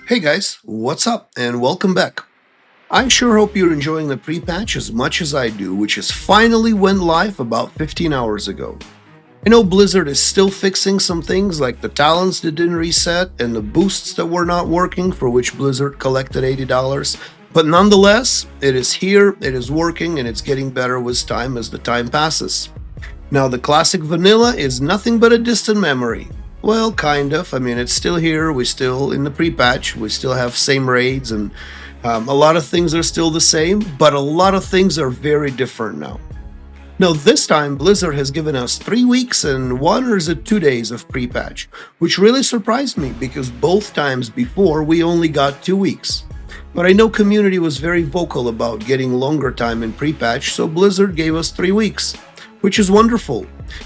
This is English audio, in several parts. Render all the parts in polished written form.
Hey guys, what's up and welcome back. I sure hope you're enjoying the pre-patch as much as I do, which has finally went live about 15 hours ago. I know Blizzard is still fixing some things like the talents that didn't reset and the boosts that were not working for which Blizzard collected $80, but nonetheless, it is here, it is working, and it's getting better with time as the time passes. Now, the classic vanilla is nothing but a distant memory. Well, kind of. I mean, it's still here. We're still in the pre-patch. We still have same raids, and a lot of things are still the same, but a lot of things are very different now. Now, this time, Blizzard has given us 3 weeks and 1 or is it 2 days of pre-patch, which really surprised me because both times before we only got 2 weeks. But I know community was very vocal about getting longer time in pre-patch, so Blizzard gave us 3 weeks, which is wonderful.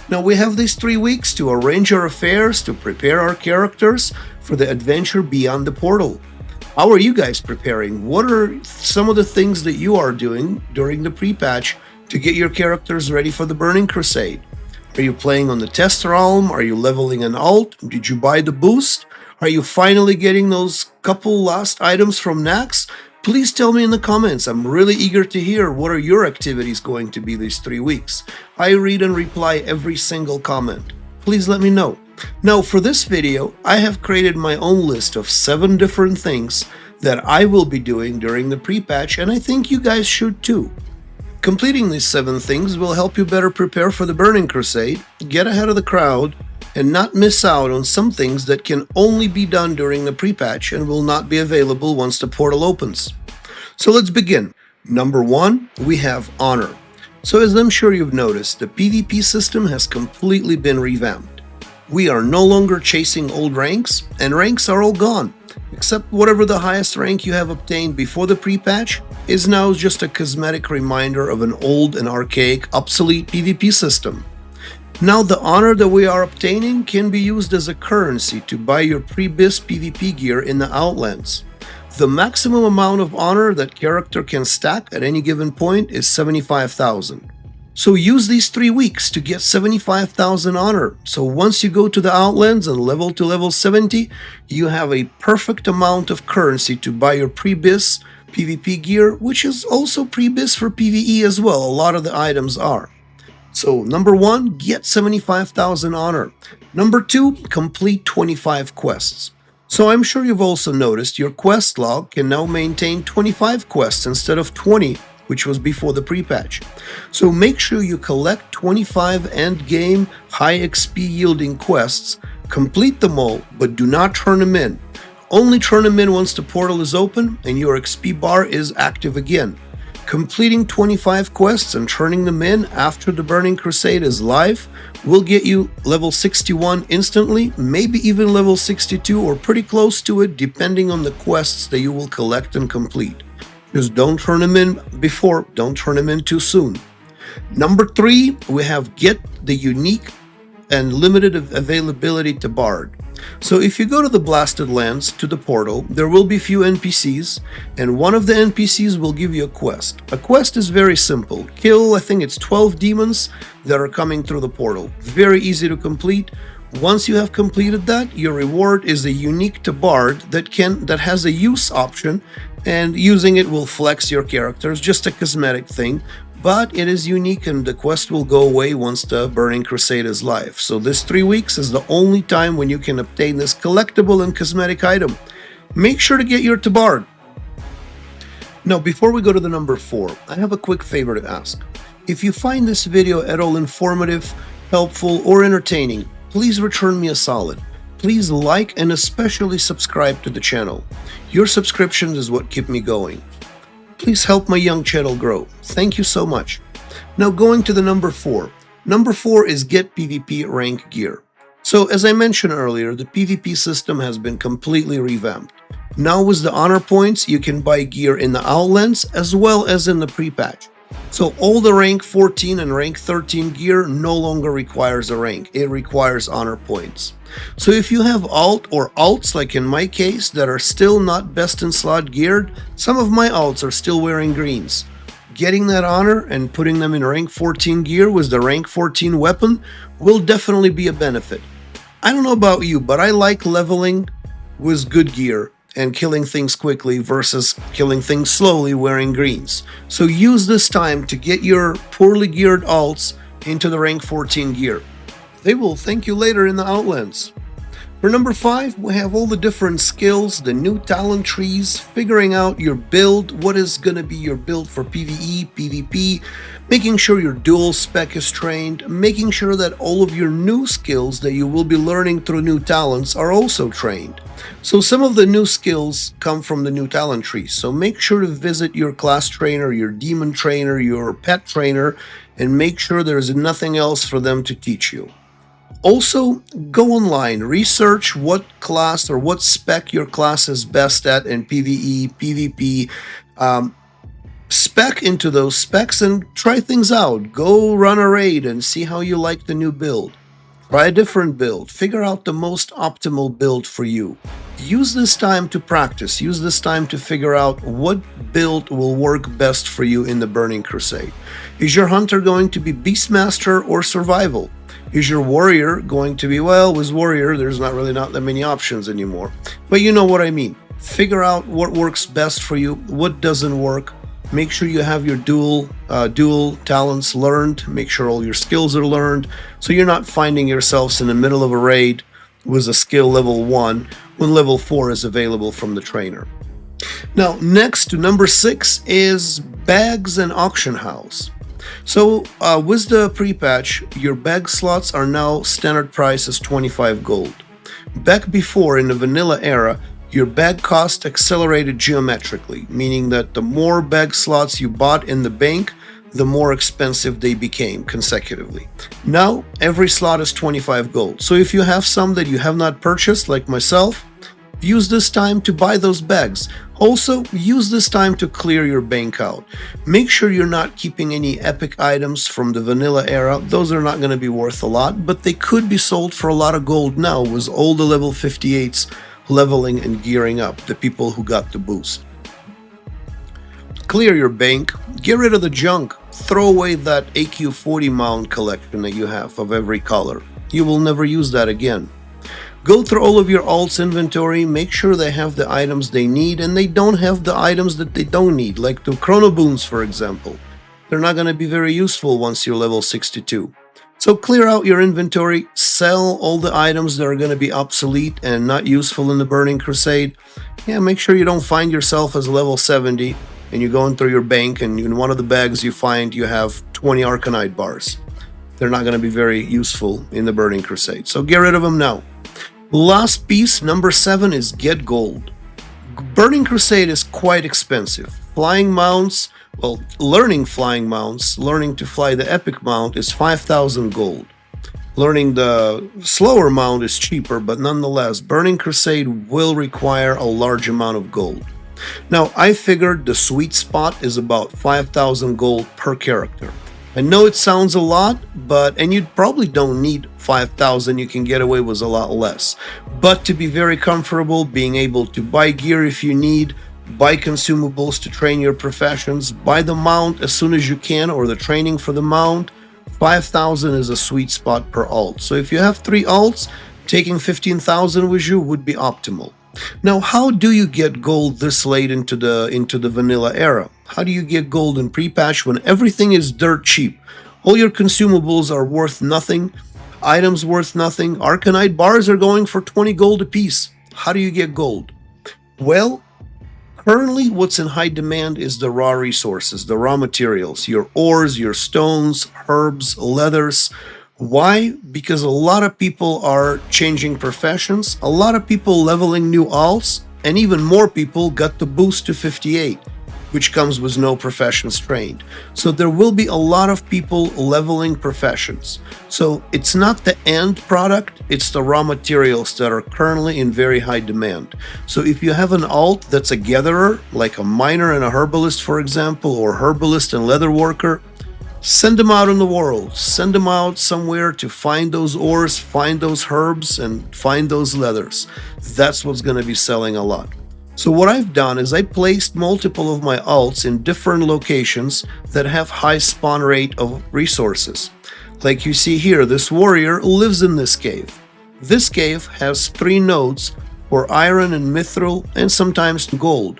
Now we have these 3 weeks to arrange our affairs, to prepare our characters for the adventure beyond the portal. How are you guys preparing? What are some of the things that you are doing during the pre-patch to get your characters ready for the Burning Crusade? Are you playing on the test realm? Are you leveling an alt? Did you buy the boost? Are you finally getting those couple last items from Nax? Please tell me in the comments. I'm really eager to hear what are your activities going to be these 3 weeks. I read and reply every single comment. Please let me know. Now for this video, I have created my own list of 7 different things that I will be doing during the pre-patch, and I think you guys should too. Completing these 7 things will help you better prepare for the Burning Crusade, get ahead of the crowd, and not miss out on some things that can only be done during the pre-patch and will not be available once the portal opens. So let's begin. Number 1, we have Honor. So as I'm sure you've noticed, the PvP system has completely been revamped. We are no longer chasing old ranks, and ranks are all gone, except whatever the highest rank you have obtained before the pre-patch is now just a cosmetic reminder of an old and archaic, obsolete PvP system. Now the honor that we are obtaining can be used as a currency to buy your pre-bis PvP gear in the Outlands. The maximum amount of honor that character can stack at any given point is 75,000. So use these 3 weeks to get 75,000 honor. So once you go to the Outlands and level to level 70, you have a perfect amount of currency to buy your pre-bis PvP gear, which is also pre-bis for PvE as well. A lot of the items are. So number 1, get 75,000 honor. Number 2, complete 25 quests. So I'm sure you've also noticed your quest log can now maintain 25 quests instead of 20, which was before the pre-patch. So make sure you collect 25 endgame high XP yielding quests, complete them all, but do not turn them in. Only turn them in once the portal is open and your XP bar is active again. Completing 25 quests and turning them in after the Burning Crusade is live will get you level 61 instantly, maybe even level 62 or pretty close to it depending on the quests that you will collect and complete. Just don't turn them in before, don't turn them in too soon. Number 3, we have get the unique and limited availability Tabard. So if you go to the Blasted Lands, to the portal, there will be few NPCs, and one of the NPCs will give you a quest. A quest is very simple. Kill, I think it's 12 demons that are coming through the portal. Very easy to complete. Once you have completed that, your reward is a unique Tabard that has a use option, and using it will flex your characters, just a cosmetic thing. But it is unique and the quest will go away once the Burning Crusade is live. So this 3 weeks is the only time when you can obtain this collectible and cosmetic item. Make sure to get your Tabard. Now before we go to the number 4, I have a quick favor to ask. If you find this video at all informative, helpful, or entertaining, please return me a solid. Please like and especially subscribe to the channel. Your subscriptions is what keep me going. Please help my young channel grow. Thank you so much. Now going to the number 4. Number 4 is get PvP rank gear. So as I mentioned earlier, the PvP system has been completely revamped. Now with the honor points, you can buy gear in the Outlands as well as in the pre-patch. So all the rank 14 and rank 13 gear no longer requires a rank, it requires honor points. So if you have alt or alts like in my case that are still not best in slot geared, some of my alts are still wearing greens. Getting that honor and putting them in rank 14 gear with the rank 14 weapon will definitely be a benefit. I don't know about you, but I like leveling with good gear and killing things quickly versus killing things slowly wearing greens. So use this time to get your poorly geared alts into the rank 14 gear. They will thank you later in the Outlands. For number 5, we have all the different skills, the new talent trees, figuring out your build, what is going to be your build for PvE, PvP, making sure your dual spec is trained, making sure that all of your new skills that you will be learning through new talents are also trained. So some of the new skills come from the new talent trees, so make sure to visit your class trainer, your demon trainer, your pet trainer, and make sure there's nothing else for them to teach you. Also, go online, research what class or what spec your class is best at in PvE, PvP. Spec into those specs and try things out. Go run a raid and see how you like the new build. Try a different build. Figure out the most optimal build for you. Use this time to practice. Use this time to figure out what build will work best for you in the Burning Crusade. Is your hunter going to be Beastmaster or Survival? Is your warrior going to be, well, with warrior, there's not that many options anymore. But you know what I mean. Figure out what works best for you, what doesn't work. Make sure you have your dual talents learned. Make sure all your skills are learned, so you're not finding yourselves in the middle of a raid with a skill level 1 when level 4 is available from the trainer. Now, next to number 6 is bags and auction house. So with the pre-patch, your bag slots are now standard price as 25 gold. Back before, in the vanilla era, your bag cost accelerated geometrically, meaning that the more bag slots you bought in the bank, the more expensive they became consecutively. Now, every slot is 25 gold. So if you have some that you have not purchased, like myself, use this time to buy those bags. Also, use this time to clear your bank out. Make sure you're not keeping any epic items from the vanilla era. Those are not going to be worth a lot, but they could be sold for a lot of gold now with all the level 58s leveling and gearing up, the people who got the boost. Clear your bank, get rid of the junk, throw away that AQ40 mount collection that you have of every color. You will never use that again. Go through all of your alts inventory, make sure they have the items they need and they don't have the items that they don't need, like the chrono boons, for example. They're not going to be very useful once you're level 62. So clear out your inventory, sell all the items that are going to be obsolete and not useful in the Burning Crusade. Yeah, make sure you don't find yourself as level 70 and you're going through your bank and in one of the bags you find you have 20 Arcanite bars. They're not going to be very useful in the Burning Crusade. So get rid of them now. Last piece, number 7, is get gold. Burning Crusade is quite expensive. Flying mounts, well, learning flying mounts, learning to fly the epic mount is 5,000 gold. Learning the slower mount is cheaper, but nonetheless, Burning Crusade will require a large amount of gold. Now, I figured the sweet spot is about 5,000 gold per character. I know it sounds a lot, and you probably don't need 5,000, you can get away with a lot less. But to be very comfortable, being able to buy gear if you need, buy consumables to train your professions, buy the mount as soon as you can or the training for the mount, 5,000 is a sweet spot per alt. So if you have 3 alts, taking 15,000 with you would be optimal. Now, how do you get gold this late into the vanilla era? How do you get gold in pre-patch when everything is dirt cheap? All your consumables are worth nothing, items worth nothing, Arcanite bars are going for 20 gold apiece. How do you get gold? Well, currently what's in high demand is the raw resources, the raw materials, your ores, your stones, herbs, leathers. Why? Because a lot of people are changing professions, a lot of people leveling new alts, and even more people got the boost to 58, which comes with no professions trained. So there will be a lot of people leveling professions. So it's not the end product, it's the raw materials that are currently in very high demand. So if you have an alt that's a gatherer, like a miner and a herbalist, for example, or herbalist and leather worker, send them out in the world. Send them out somewhere to find those ores, find those herbs, and find those leathers. That's what's going to be selling a lot. So what I've done is I placed multiple of my alts in different locations that have high spawn rate of resources. Like you see here, this warrior lives in this cave. This cave has 3 nodes for iron and mithril, and sometimes gold.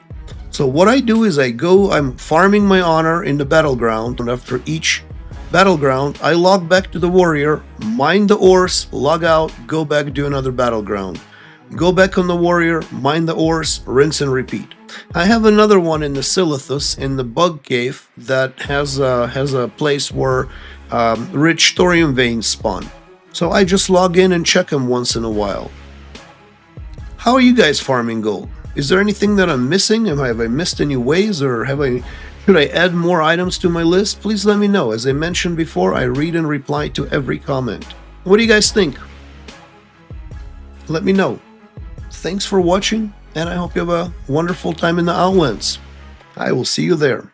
So what I do is I'm farming my honor in the battleground, and after each battleground, I log back to the warrior, mine the ores, log out, go back, do another battleground. Go back on the warrior, mine the ores, rinse and repeat. I have another one in the Silithus, in the bug cave, that has a place where rich thorium veins spawn. So I just log in and check them once in a while. How are you guys farming gold? Is there anything that I'm missing? Have I missed any ways, or should I add more items to my list? Please let me know. As I mentioned before, I read and reply to every comment. What do you guys think? Let me know. Thanks for watching, and I hope you have a wonderful time in the Outlands. I will see you there.